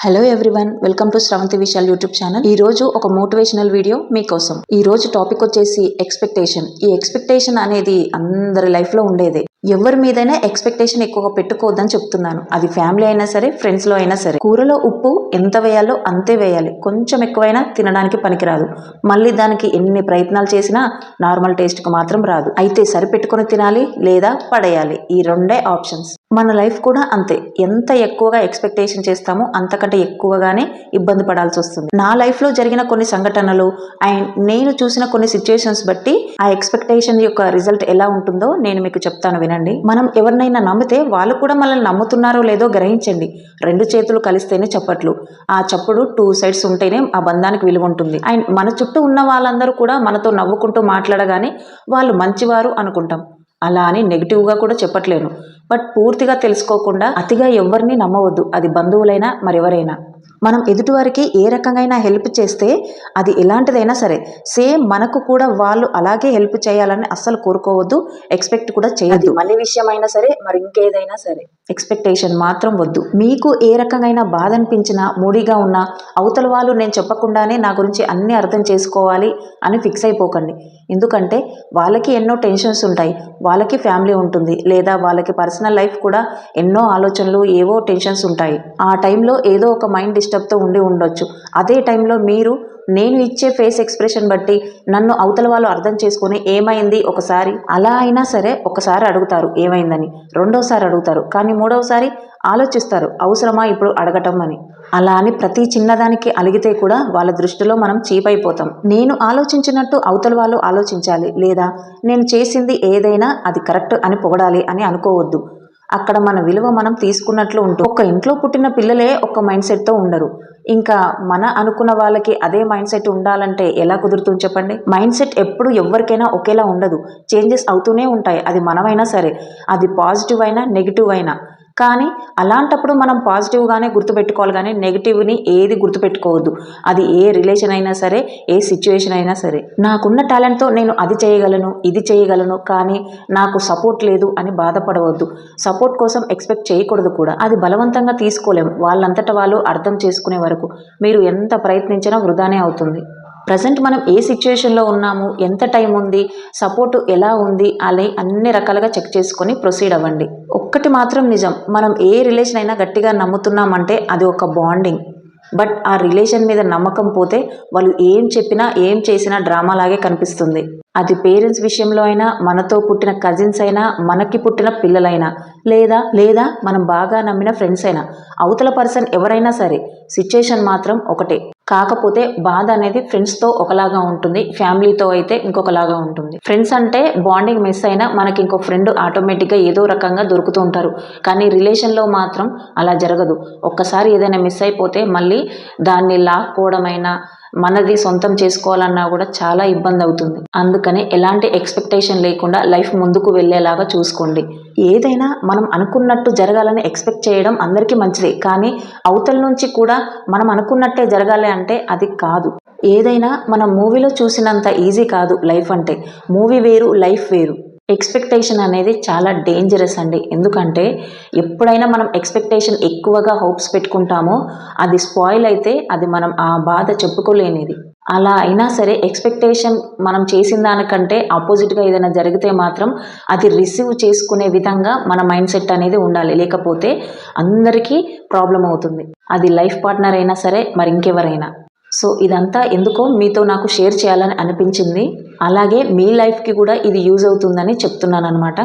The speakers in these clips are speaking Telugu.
Hello everyone, welcome to Sravanthi Vishal YouTube channel. ఈ రోజు ఒక మోటివేషనల్ వీడియో మీకోసం. ఈ రోజు టాపిక్ వచ్చేసి ఎక్స్పెక్టేషన్. ఈ ఎక్స్పెక్టేషన్ అనేది అందరి లైఫ్ లో ఉండేదే. ఎవరి మీదైనా ఎక్స్పెక్టేషన్ ఎక్కువగా పెట్టుకోవద్దని చెప్తున్నాను. అది ఫ్యామిలీ అయినా సరే, ఫ్రెండ్స్ లో అయినా సరే. కూరలో ఉప్పు ఎంత వేయాలో అంతే వేయాలి. కొంచెం ఎక్కువైనా తినడానికి పనికిరాదు. మళ్ళీ దానికి ఎన్ని ప్రయత్నాలు చేసినా నార్మల్ టేస్ట్ కు మాత్రం రాదు. అయితే సరిపెట్టుకుని తినాలి లేదా పడేయాలి. ఈ రెండే ఆప్షన్స్. మన లైఫ్ కూడా అంతే. ఎంత ఎక్కువగా ఎక్స్పెక్టేషన్ చేస్తామో అంతకంటే ఎక్కువగానే ఇబ్బంది పడాల్సి వస్తుంది. నా లైఫ్ లో జరిగిన కొన్ని సంఘటనలు అండ్ నేను చూసిన కొన్ని సిచ్యువేషన్స్ బట్టి ఆ ఎక్స్పెక్టేషన్ యొక్క రిజల్ట్ ఎలా ఉంటుందో నేను మీకు చెప్తాను, వినండి. మనం ఎవరినైనా నమ్మితే వాళ్ళు కూడా మనల్ని నమ్ముతున్నారో లేదో గ్రహించండి. రెండు చేతులు కలిస్తేనే చప్పట్లు. ఆ చప్పుడు 2 సైడ్స్ ఉంటేనే ఆ బంధానికి విలువ ఉంటుంది. అండ్ మన చుట్టూ ఉన్న వాళ్ళందరూ కూడా మనతో నవ్వుకుంటూ మాట్లాడగానే వాళ్ళు మంచివారు అనుకుంటాం. అలా అని నెగిటివ్గా కూడా చెప్పట్లేను. బట్ పూర్తిగా తెలుసుకోకుండా అతిగా ఎవరిని నమ్మవద్దు. అది బంధువులైనా మరెవరైనా. మనం ఎదుటివారికి ఏ రకంగా హెల్ప్ చేస్తే అది ఎలాంటిదైనా సరే సేమ్ మనకు కూడా వాళ్ళు అలాగే హెల్ప్ చేయాలని అస్సలు కోరుకోవద్దు. ఎక్స్పెక్ట్ కూడా చేయొద్దు. మనీ విషయమైనా సరే, మరి ఇంకేదైనా సరే ఎక్స్పెక్టేషన్ మాత్రం వద్దు. మీకు ఏ రకంగా బాధ అనిపించినా, మూడీగా ఉన్నా అవతల వాళ్ళు నేను చెప్పకుండానే నా గురించి అన్ని అర్థం చేసుకోవాలి అని ఫిక్స్ అయిపోకండి. ఎందుకంటే వాళ్ళకి ఎన్నో టెన్షన్స్ ఉంటాయి. వాళ్ళకి ఫ్యామిలీ ఉంటుంది, లేదా వాళ్ళకి పర్సనల్ లైఫ్ కూడా ఎన్నో ఆలోచనలు, ఏవో టెన్షన్స్ ఉంటాయి. ఆ టైంలో ఏదో ఒక మైండ్ డిస్టర్బ్తో ఉండి ఉండొచ్చు. అదే టైంలో మీరు నేను ఇచ్చే ఫేస్ ఎక్స్ప్రెషన్ బట్టి నన్ను అవతల వాళ్ళు అర్థం చేసుకుని ఏమైంది ఒకసారి, అలా అయినా సరే ఒకసారి అడుగుతారు ఏమైందని, రెండోసారి అడుగుతారు, కానీ మూడవసారి ఆలోచిస్తారు అవసరమా ఇప్పుడు అడగటం అని. అలా అని ప్రతి చిన్నదానికి అలిగితే కూడా వాళ్ళ దృష్టిలో మనం చీప్ అయిపోతాం. నేను ఆలోచించినట్టు అవతల వాళ్ళు ఆలోచించాలి, లేదా నేను చేసింది ఏదైనా అది కరెక్ట్ అని పొగడాలి అని అనుకోవద్దు. అక్కడ మన విలువ మనం తీసుకున్నట్లు ఉంటుంది. ఒక ఇంట్లో పుట్టిన పిల్లలే ఒక మైండ్ సెట్తో ఉండరు. ఇంకా మన అనుకున్న వాళ్ళకి అదే మైండ్ సెట్ ఉండాలంటే ఎలా కుదురుతుంది చెప్పండి. మైండ్ సెట్ ఎప్పుడు ఎవరికైనా ఒకేలా ఉండదు. చేంజెస్ అవుతూనే ఉంటాయి. అది మనమైనా సరే, అది పాజిటివ్ అయినా నెగిటివ్ అయినా. కానీ అలాంటప్పుడు మనం పాజిటివ్గానే గుర్తుపెట్టుకోవాలి, కానీ నెగిటివ్ని ఏది గుర్తుపెట్టుకోవద్దు. అది ఏ రిలేషన్ అయినా సరే, ఏ సిచ్యువేషన్ అయినా సరే. నాకున్న టాలెంట్తో నేను అది చేయగలను, ఇది చేయగలను, కానీ నాకు సపోర్ట్ లేదు అని బాధపడవద్దు. సపోర్ట్ కోసం ఎక్స్పెక్ట్ చేయకూడదు కూడా. అది బలవంతంగా తీసుకోలేము. వాళ్ళంతటా వాళ్ళు అర్థం చేసుకునే వరకు మీరు ఎంత ప్రయత్నించినా వృధానే అవుతుంది. ప్రజెంట్ మనం ఏ సిచ్యువేషన్లో ఉన్నాము, ఎంత టైం ఉంది, సపోర్ట్ ఎలా ఉంది అని అన్ని రకాలుగా చెక్ చేసుకొని ప్రొసీడ్ అవ్వండి. ఒక్కటి మాత్రం నిజం, మనం ఏ రిలేషన్ అయినా గట్టిగా నమ్ముతున్నామంటే అది ఒక బాండింగ్. బట్ ఆ రిలేషన్ మీద నమ్మకం పోతే వాళ్ళు ఏం చెప్పినా ఏం చేసినా డ్రామాలాగే కనిపిస్తుంది. అది పేరెంట్స్ విషయంలో అయినా, మనతో పుట్టిన కజిన్స్ అయినా, మనకి పుట్టిన పిల్లలైనా, లేదా మనం బాగా నమ్మిన ఫ్రెండ్స్ అయినా, అవతల పర్సన్ ఎవరైనా సరే సిచ్యుయేషన్ మాత్రం ఒకటే. కాకపోతే బాధ అనేది ఫ్రెండ్స్తో ఒకలాగా ఉంటుంది, ఫ్యామిలీతో అయితే ఇంకొకలాగా ఉంటుంది. ఫ్రెండ్స్ అంటే బాండింగ్ మిస్ అయినా మనకి ఇంకో ఫ్రెండ్ ఆటోమేటిక్గా ఏదో రకంగా దొరుకుతూ ఉంటారు. కానీ రిలేషన్లో మాత్రం అలా జరగదు. ఒక్కసారి ఏదైనా మిస్ అయిపోతే మళ్ళీ దాన్ని లాక్కోవడమైనా, మనది సొంతం చేసుకోవాలన్నా కూడా చాలా ఇబ్బంది అవుతుంది. అందుకని ఎలాంటి ఎక్స్పెక్టేషన్ లేకుండా లైఫ్ ముందుకు వెళ్ళేలాగా చూసుకోండి. ఏదైనా మనం అనుకున్నట్టు జరగాలని ఎక్స్పెక్ట్ చేయడం అందరికీ మంచిదే, కానీ అవతల నుంచి కూడా మనం అనుకున్నట్టే జరగాలి అంటే అది కాదు. ఏదైనా మనం మూవీలో చూసినంత ఈజీ కాదు లైఫ్ అంటే. మూవీ వేరు, లైఫ్ వేరు. ఎక్స్పెక్టేషన్ అనేది చాలా డేంజరస్ అండి. ఎందుకంటే ఎప్పుడైనా మనం ఎక్స్పెక్టేషన్ ఎక్కువగా హోప్స్ పెట్టుకుంటామో అది స్పాయిల్ అయితే అది మనం ఆ బాధ చెప్పుకోలేనిది. అలా అయినా సరే ఎక్స్పెక్టేషన్ మనం చేసిన దానికంటే ఆపోజిట్గా ఏదైనా జరిగితే మాత్రం అది రిసీవ్ చేసుకునే విధంగా మన మైండ్ సెట్ అనేది ఉండాలి. లేకపోతే అందరికీ ప్రాబ్లం అవుతుంది. అది లైఫ్ పార్ట్నర్ అయినా సరే, మరి ఇంకెవరైనా. సో ఇదంతా ఎందుకో మీతో నాకు షేర్ చేయాలని అనిపించింది. అలాగే మీ లైఫ్కి కూడా ఇది యూజ్ అవుతుందని చెప్తున్నాను అనమాట.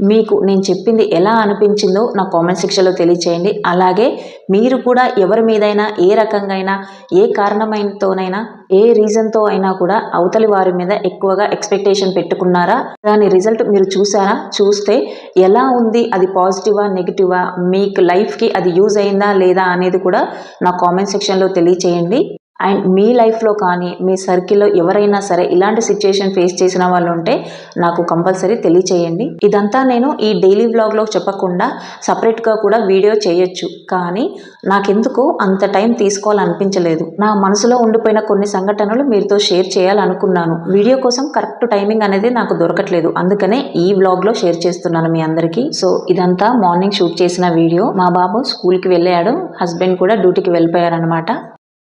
మీకు నేను చెప్పింది ఎలా అనిపించిందో నా కామెంట్ సెక్షన్లో తెలియచేయండి. అలాగే మీరు కూడా ఎవరి మీదైనా ఏ రకంగా, ఏ కారణమైనతోనైనా, ఏ రీజన్తో అయినా కూడా అవతలి వారి మీద ఎక్కువగా ఎక్స్పెక్టేషన్ పెట్టుకున్నారా, దాని రిజల్ట్ మీరు చూసారా, చూస్తే ఎలా ఉంది, అది పాజిటివా నెగిటివా, మీకు లైఫ్కి అది యూజ్ అయిందా లేదా అనేది కూడా నా కామెంట్ సెక్షన్లో తెలియచేయండి. అండ్ మీ లైఫ్లో కానీ మీ సర్కిల్లో ఎవరైనా సరే ఇలాంటి సిచ్యుయేషన్ ఫేస్ చేసిన వాళ్ళు ఉంటే నాకు కంపల్సరీ తెలియచేయండి. ఇదంతా నేను ఈ డైలీ వ్లాగ్లో చెప్పకుండా సపరేట్గా కూడా వీడియో చేయొచ్చు, కానీ నాకెందుకు అంత టైం తీసుకోవాలనిపించలేదు. నా మనసులో ఉండిపోయిన కొన్ని సంఘటనలు మీతో షేర్ చేయాలనుకున్నాను. వీడియో కోసం కరెక్ట్ టైమింగ్ అనేది నాకు దొరకట్లేదు, అందుకనే ఈ వ్లాగ్లో షేర్ చేస్తున్నాను మీ అందరికీ. సో ఇదంతా మార్నింగ్ షూట్ చేసిన వీడియో. మా బాబు స్కూల్కి వెళ్ళాడు, హస్బెండ్ కూడా డ్యూటీకి వెళ్ళిపోయారనమాట.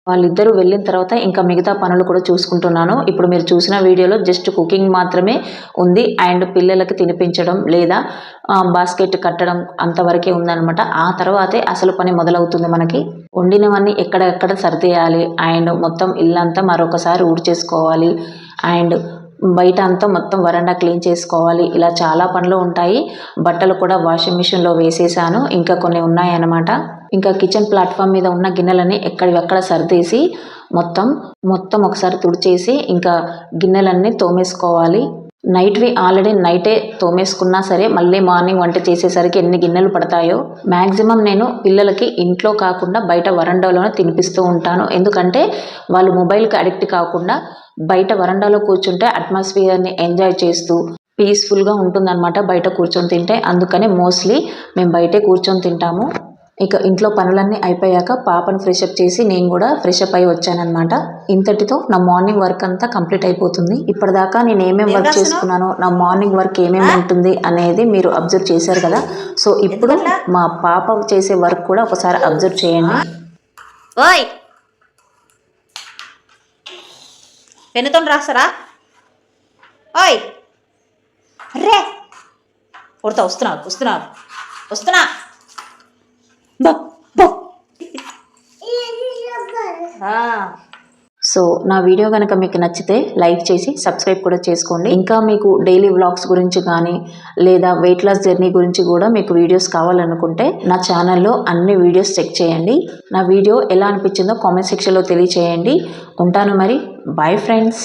వాళ్ళిద్దరూ వెళ్ళిన తర్వాత ఇంకా మిగతా పనులు కూడా చూసుకుంటున్నాను. ఇప్పుడు మీరు చూసిన వీడియోలో జస్ట్ కుకింగ్ మాత్రమే ఉంది అండ్ పిల్లలకి తినిపించడం లేదా బాస్కెట్ కట్టడం అంతవరకే ఉందన్నమాట. ఆ తర్వాతే అసలు పని మొదలవుతుంది మనకి. వండినవన్నీ ఎక్కడెక్కడ సర్దేయాలి అండ్ మొత్తం ఇల్లంతా మరొకసారి ఊడ్చేసుకోవాలి అండ్ బయట అంతా మొత్తం వరండా క్లీన్ చేసుకోవాలి. ఇలా చాలా పనులు ఉంటాయి. బట్టలు కూడా వాషింగ్ మిషన్లో వేసేసాను, ఇంకా కొన్ని ఉన్నాయన్నమాట. ఇంకా కిచెన్ ప్లాట్ఫామ్ మీద ఉన్న గిన్నెలని ఎక్కడివెక్కడ సర్దేసి మొత్తం ఒకసారి తుడిచేసి ఇంకా గిన్నెలన్నీ తోమేసుకోవాలి. నైట్వి ఆల్రెడీ నైటే తోమేసుకున్నా సరే మళ్ళీ మార్నింగ్ వంట చేసేసరికి ఎన్ని గిన్నెలు పడతాయో. మ్యాక్సిమం నేను పిల్లలకి ఇంట్లో కాకుండా బయట వరండాలోనే తినిపిస్తూ ఉంటాను, ఎందుకంటే వాళ్ళు మొబైల్కి అడిక్ట్ కాకుండా బయట వరండాలో కూర్చుంటే అట్మాస్ఫియర్ని ఎంజాయ్ చేస్తూ పీస్ఫుల్గా ఉంటుందన్నమాట బయట కూర్చొని తింటే. అందుకని మోస్ట్లీ మేము బయటే కూర్చొని తింటాము. ఇక ఇంట్లో పనులన్నీ అయిపోయాక పాపను ఫ్రెషప్ చేసి నేను కూడా ఫ్రెషప్ అయి వచ్చానమాట. ఇంతటితో నా మార్నింగ్ వర్క్ అంతా కంప్లీట్ అయిపోతుంది. ఇప్పటిదాకా నేను ఏమేమి వర్క్ చేసుకున్నానో, నా మార్నింగ్ వర్క్ ఏమేమి ఉంటుంది అనేది మీరు అబ్జర్వ్ చేశారు కదా. సో ఇప్పుడు మా పాప చేసే వర్క్ కూడా ఒకసారి అబ్జర్వ్ చేయండి. ఓయ్ పెన్నుతో రాస్తారా? ఓయ్ రే కొడతా, వస్తున్నా సో నా వీడియో కనుక మీకు నచ్చితే లైక్ చేసి సబ్స్క్రైబ్ కూడా చేసుకోండి. ఇంకా మీకు డైలీ వ్లాగ్స్ గురించి కానీ లేదా వెయిట్ లాస్ జర్నీ గురించి కూడా మీకు వీడియోస్ కావాలనుకుంటే నా ఛానల్లో అన్ని వీడియోస్ చెక్ చేయండి. నా వీడియో ఎలా అనిపించిందో కామెంట్ సెక్షన్లో తెలియచేయండి. ఉంటాను మరి. Bye friends.